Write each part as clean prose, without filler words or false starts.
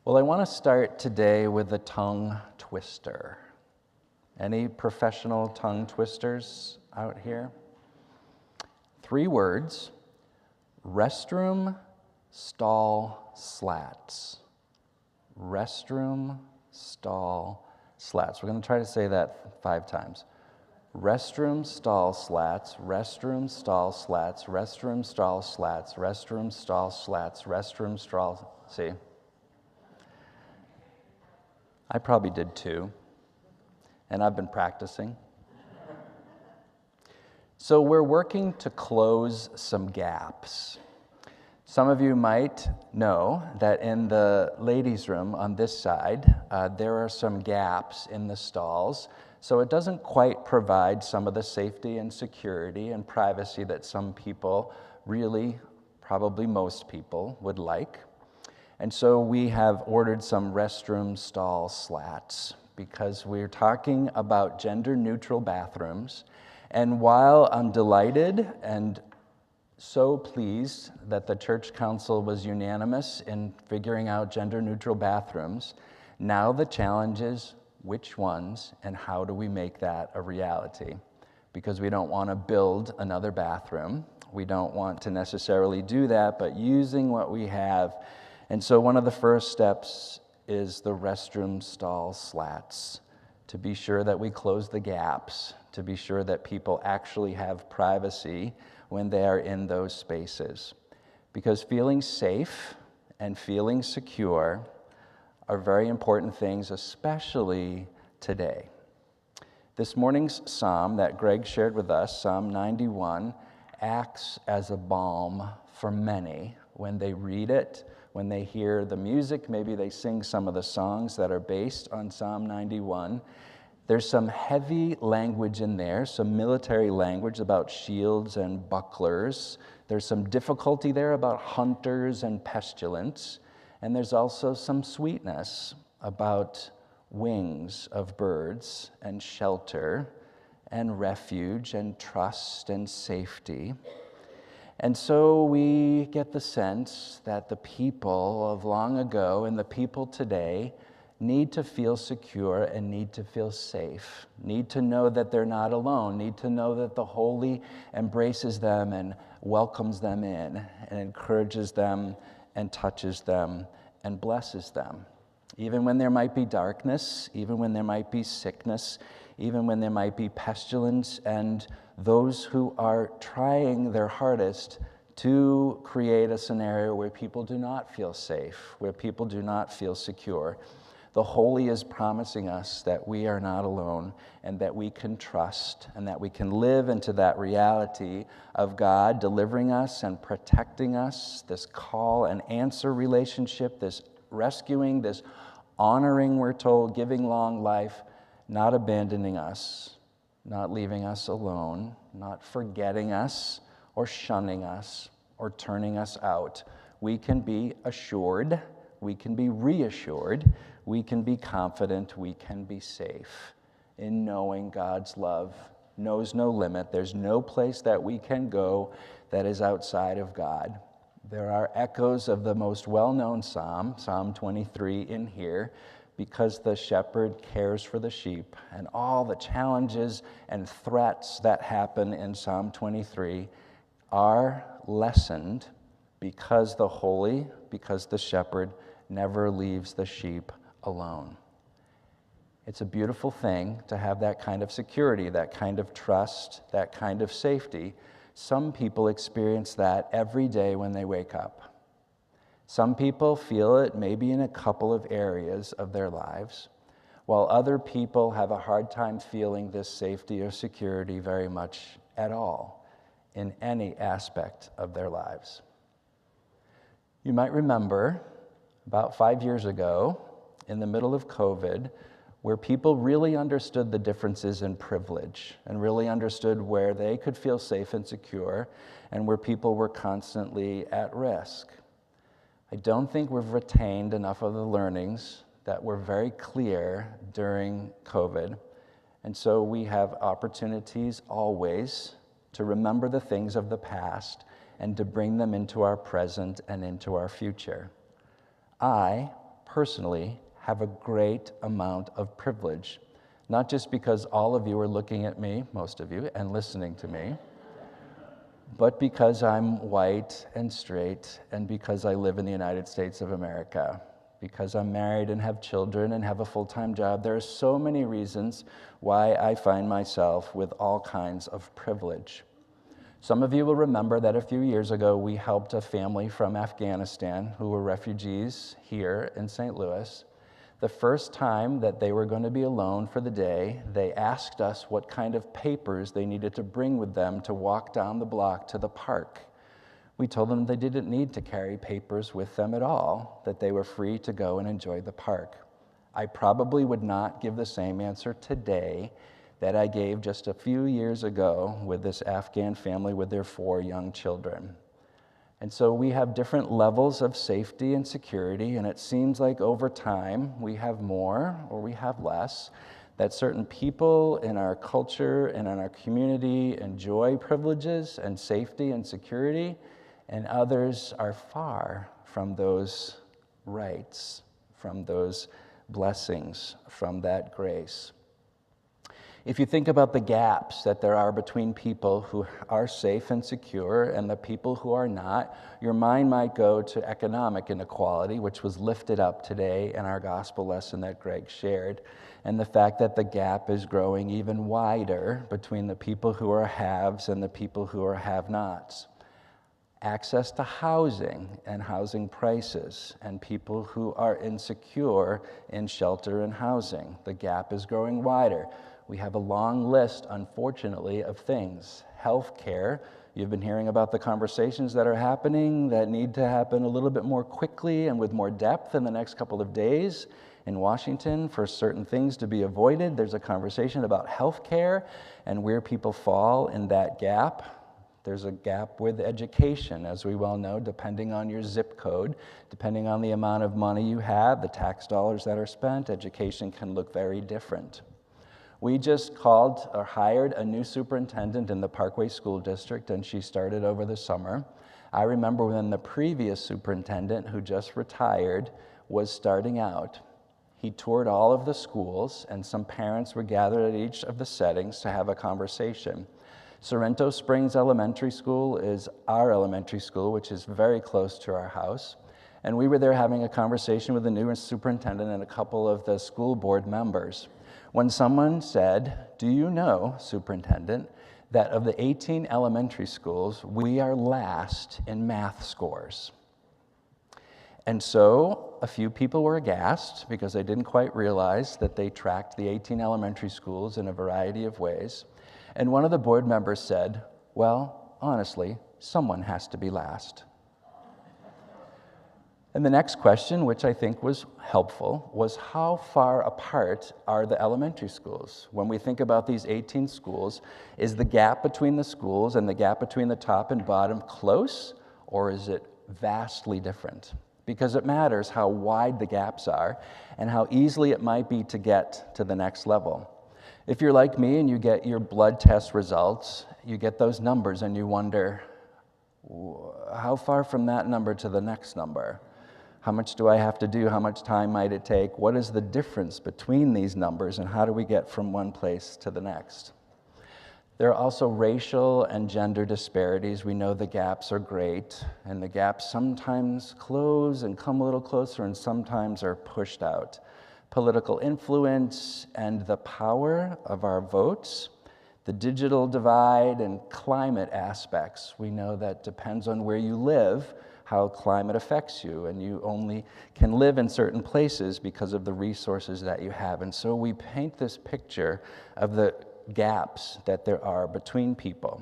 Well, I want to start today with a tongue twister. Any professional tongue twisters out here? 3 words: restroom, stall, slats. Restroom, stall, slats. We're going to try to say that 5 times. Restroom, stall, slats, restroom, stall, slats, restroom, stall, slats, restroom, stall, slats, restroom, stall. See? I probably did too, and I've been practicing. So we're working to close some gaps. Some of you might know that in the ladies' room on this side, there are some gaps in the stalls, so it doesn't quite provide some of the safety and security and privacy that some people really, probably most people, would like. And so we have ordered some restroom stall slats because we're talking about gender-neutral bathrooms. And while I'm delighted and so pleased that the church council was unanimous in figuring out gender-neutral bathrooms, now the challenge is which ones and how do we make that a reality? Because we don't want to build another bathroom. We don't want to necessarily do that, but using what we have. And so one of the first steps is the restroom stall slats, to be sure that we close the gaps, to be sure that people actually have privacy when they are in those spaces. Because feeling safe and feeling secure are very important things, especially today. This morning's psalm that Greg shared with us, Psalm 91, acts as a balm for many when they read it, when they hear the music. Maybe they sing some of the songs that are based on Psalm 91. There's some heavy language in there, some military language about shields and bucklers. There's some difficulty there about hunters and pestilence. And there's also some sweetness about wings of birds and shelter and refuge and trust and safety. And so we get the sense that the people of long ago and the people today need to feel secure and need to feel safe, need to know that they're not alone, need to know that the Holy embraces them and welcomes them in and encourages them and touches them and blesses them. Even when there might be darkness, even when there might be sickness, even when there might be pestilence, and those who are trying their hardest to create a scenario where people do not feel safe, where people do not feel secure. The Holy is promising us that we are not alone and that we can trust and that we can live into that reality of God delivering us and protecting us, this call and answer relationship, this rescuing, this honoring, we're told, giving long life, not abandoning us, not leaving us alone, not forgetting us or shunning us or turning us out. We can be assured, we can be reassured, we can be confident, we can be safe in knowing God's love knows no limit. There's no place that we can go that is outside of God. There are echoes of the most well-known psalm, Psalm 23, in here, because the shepherd cares for the sheep, and all the challenges and threats that happen in Psalm 23 are lessened because the Holy, because the shepherd never leaves the sheep alone. It's a beautiful thing to have that kind of security, that kind of trust, that kind of safety. Some people experience that every day when they wake up. Some people feel it maybe in a couple of areas of their lives, while other people have a hard time feeling this safety or security very much at all in any aspect of their lives. You might remember about 5 years ago, in the middle of COVID, where people really understood the differences in privilege and really understood where they could feel safe and secure and where people were constantly at risk. I don't think we've retained enough of the learnings that were very clear during COVID. And so we have opportunities always to remember the things of the past and to bring them into our present and into our future. I personally have a great amount of privilege, not just because all of you are looking at me, most of you, and listening to me, but because I'm white and straight, and because I live in the United States of America, because I'm married and have children and have a full-time job. There are so many reasons why I find myself with all kinds of privilege. Some of you will remember that a few years ago, we helped a family from Afghanistan who were refugees here in St. Louis. The first time that they were going to be alone for the day, they asked us what kind of papers they needed to bring with them to walk down the block to the park. We told them they didn't need to carry papers with them at all, that they were free to go and enjoy the park. I probably would not give the same answer today that I gave just a few years ago with this Afghan family with their 4 young children. And so we have different levels of safety and security, and it seems like over time we have more or we have less, that certain people in our culture and in our community enjoy privileges and safety and security, and others are far from those rights, from those blessings, from that grace. If you think about the gaps that there are between people who are safe and secure and the people who are not, your mind might go to economic inequality, which was lifted up today in our gospel lesson that Greg shared, and the fact that the gap is growing even wider between the people who are haves and the people who are have-nots. Access to housing and housing prices, and people who are insecure in shelter and housing. The gap is growing wider. We have a long list, unfortunately, of things. Healthcare, you've been hearing about the conversations that are happening that need to happen a little bit more quickly and with more depth in the next couple of days. In Washington, for certain things to be avoided, there's a conversation about healthcare and where people fall in that gap. There's a gap with education, as we well know, depending on your zip code, depending on the amount of money you have, the tax dollars that are spent, education can look very different. We just called or hired a new superintendent in the Parkway School District, and she started over the summer. I remember when the previous superintendent, who just retired, was starting out. He toured all of the schools, and some parents were gathered at each of the settings to have a conversation. Sorrento Springs Elementary School is our elementary school, which is very close to our house. And we were there having a conversation with the new superintendent and a couple of the school board members, when someone said, "Do you know, superintendent, that of the 18 elementary schools, we are last in math scores?" And so a few people were aghast because they didn't quite realize that they tracked the 18 elementary schools in a variety of ways. And one of the board members said, "Well, honestly, someone has to be last." And the next question, which I think was helpful, was how far apart are the elementary schools? When we think about these 18 schools, is the gap between the schools and the gap between the top and bottom close, or is it vastly different? Because it matters how wide the gaps are and how easily it might be to get to the next level. If you're like me and you get your blood test results, you get those numbers and you wonder, how far from that number to the next number? How much do I have to do? How much time might it take? What is the difference between these numbers, and how do we get from one place to the next? There are also racial and gender disparities. We know the gaps are great, and the gaps sometimes close and come a little closer, and sometimes are pushed out. Political influence and the power of our votes, the digital divide and climate aspects. We know that depends on where you live, how climate affects you, and you only can live in certain places because of the resources that you have. And so we paint this picture of the gaps that there are between people,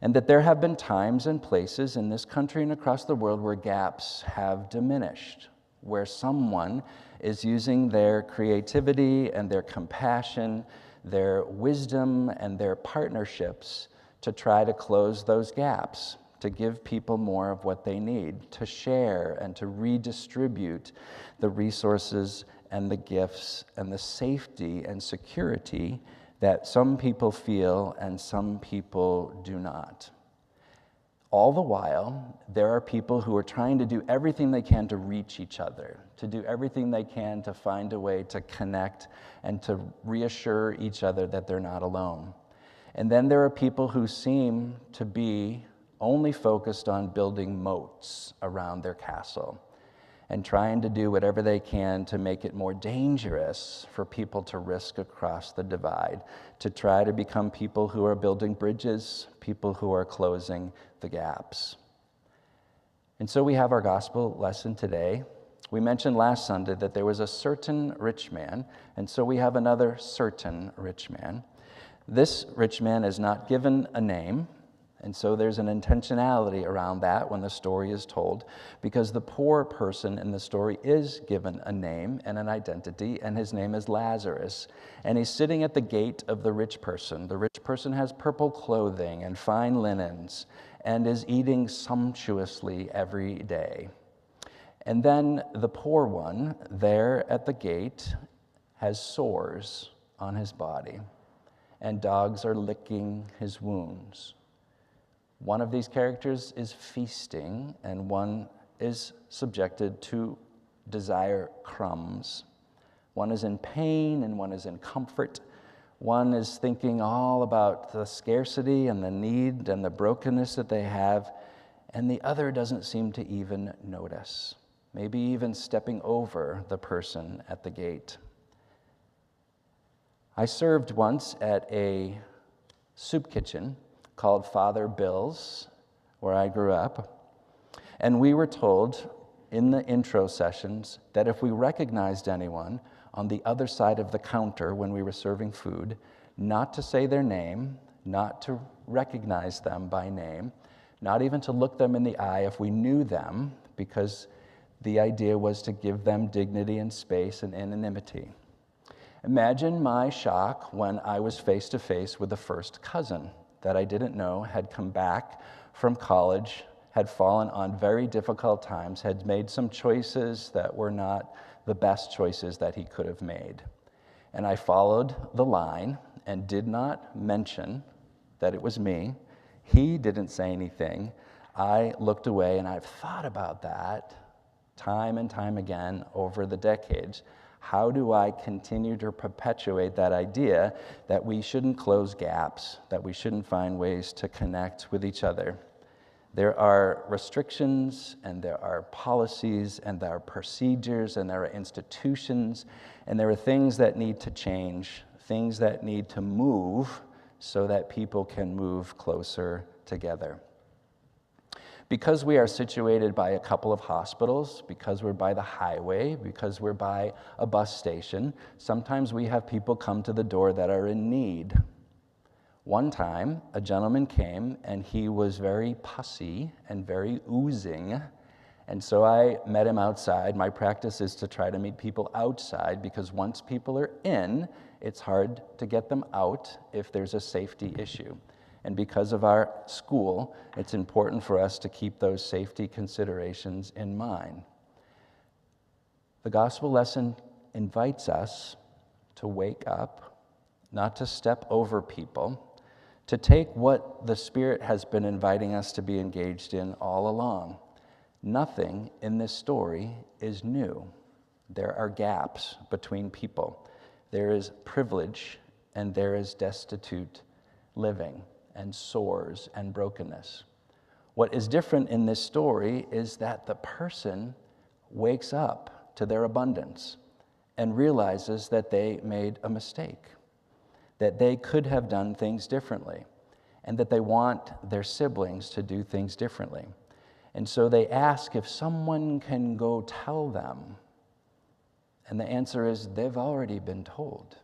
and that there have been times and places in this country and across the world where gaps have diminished, where someone is using their creativity and their compassion, their wisdom and their partnerships to try to close those gaps, to give people more of what they need, to share and to redistribute the resources and the gifts and the safety and security that some people feel and some people do not. All the while, there are people who are trying to do everything they can to reach each other, to do everything they can to find a way to connect and to reassure each other that they're not alone. And then there are people who seem to be only focused on building moats around their castle and trying to do whatever they can to make it more dangerous for people to risk across the divide, to try to become people who are building bridges, people who are closing the gaps. And so we have our gospel lesson today. We mentioned last Sunday that there was a certain rich man, and so we have another certain rich man. This rich man is not given a name, and so there's an intentionality around that when the story is told, because the poor person in the story is given a name and an identity, and his name is Lazarus. And he's sitting at the gate of the rich person. The rich person has purple clothing and fine linens and is eating sumptuously every day. And then the poor one there at the gate has sores on his body, and dogs are licking his wounds. One of these characters is feasting, and one is subjected to desire crumbs. One is in pain, and one is in comfort. One is thinking all about the scarcity and the need and the brokenness that they have, and the other doesn't seem to even notice, maybe even stepping over the person at the gate. I served once at a soup kitchen called Father Bill's, where I grew up. And we were told in the intro sessions that if we recognized anyone on the other side of the counter when we were serving food, not to say their name, not to recognize them by name, not even to look them in the eye if we knew them, because the idea was to give them dignity and space and anonymity. Imagine my shock when I was face to face with a first cousin that I didn't know had come back from college, had fallen on very difficult times, had made some choices that were not the best choices that he could have made. And I followed the line and did not mention that it was me. He didn't say anything. I looked away, and I've thought about that time and time again over the decades. How do I continue to perpetuate that idea that we shouldn't close gaps, that we shouldn't find ways to connect with each other? There are restrictions, and there are policies, and there are procedures, and there are institutions, and there are things that need to change, things that need to move so that people can move closer together. Because we are situated by a couple of hospitals, because we're by the highway, because we're by a bus station, sometimes we have people come to the door that are in need. One time, a gentleman came, and he was very pussy and very oozing, and so I met him outside. My practice is to try to meet people outside, because once people are in, it's hard to get them out if there's a safety issue. And because of our school, it's important for us to keep those safety considerations in mind. The gospel lesson invites us to wake up, not to step over people, to take what the Spirit has been inviting us to be engaged in all along. Nothing in this story is new. There are gaps between people. There is privilege, and there is destitute living, and sores and brokenness. What is different in this story is that the person wakes up to their abundance and realizes that they made a mistake, that they could have done things differently, and that they want their siblings to do things differently. And so they ask if someone can go tell them. And the answer is they've already been told.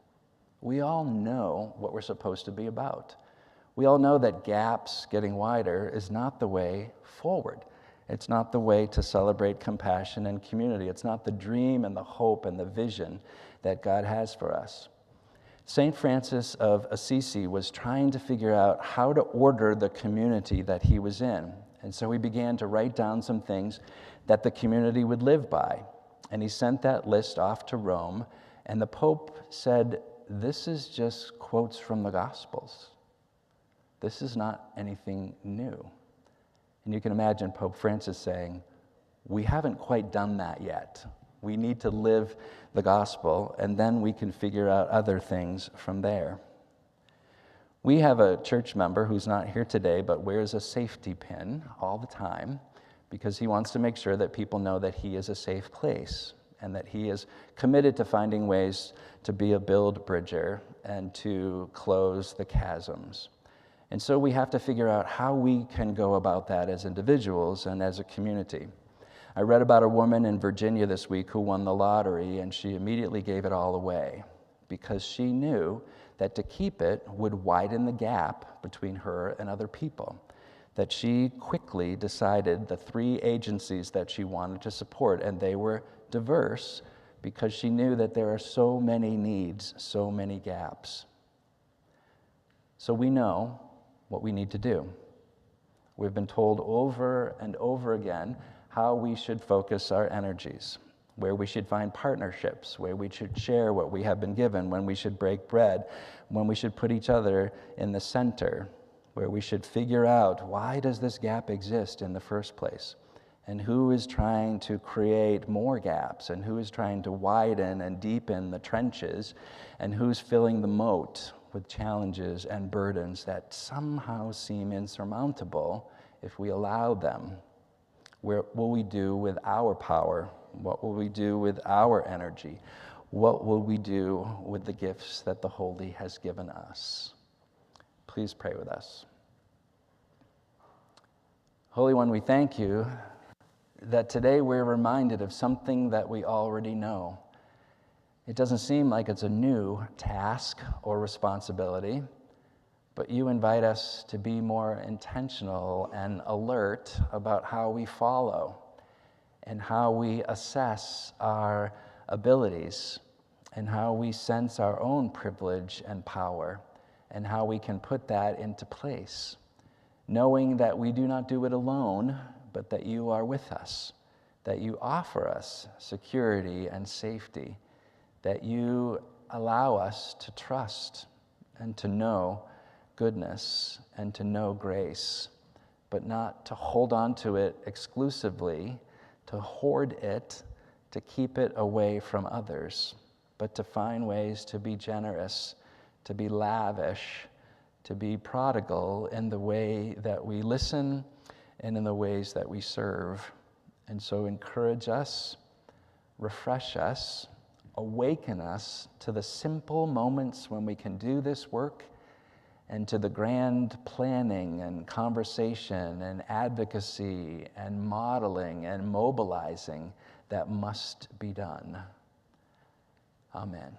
We all know what we're supposed to be about. We all know that gaps getting wider is not the way forward. It's not the way to celebrate compassion and community. It's not the dream and the hope and the vision that God has for us. St. Francis of Assisi was trying to figure out how to order the community that he was in. And so he began to write down some things that the community would live by. And he sent that list off to Rome, and the Pope said, "This is just quotes from the Gospels. This is not anything new." And you can imagine Pope Francis saying, we haven't quite done that yet. We need to live the gospel, and then we can figure out other things from there. We have a church member who's not here today, but wears a safety pin all the time because he wants to make sure that people know that he is a safe place and that he is committed to finding ways to be a build bridger and to close the chasms. And so we have to figure out how we can go about that as individuals and as a community. I read about a woman in Virginia this week who won the lottery, and she immediately gave it all away because she knew that to keep it would widen the gap between her and other people. That she quickly decided the 3 agencies that she wanted to support, and they were diverse because she knew that there are so many needs, so many gaps. So we know what we need to do. We've been told over and over again how we should focus our energies, where we should find partnerships, where we should share what we have been given, when we should break bread, when we should put each other in the center, where we should figure out why does this gap exist in the first place, and who is trying to create more gaps, and who is trying to widen and deepen the trenches, and who's filling the moat with challenges and burdens that somehow seem insurmountable if we allow them. What will we do with our power? What will we do with our energy? What will we do with the gifts that the Holy has given us? Please pray with us. Holy One, we thank you that today we're reminded of something that we already know. It doesn't seem like it's a new task or responsibility, but you invite us to be more intentional and alert about how we follow and how we assess our abilities and how we sense our own privilege and power and how we can put that into place, knowing that we do not do it alone, but that you are with us, that you offer us security and safety, that you allow us to trust and to know goodness and to know grace, but not to hold on to it exclusively, to hoard it, to keep it away from others, but to find ways to be generous, to be lavish, to be prodigal in the way that we listen and in the ways that we serve. And so encourage us, refresh us, awaken us to the simple moments when we can do this work and to the grand planning and conversation and advocacy and modeling and mobilizing that must be done. Amen.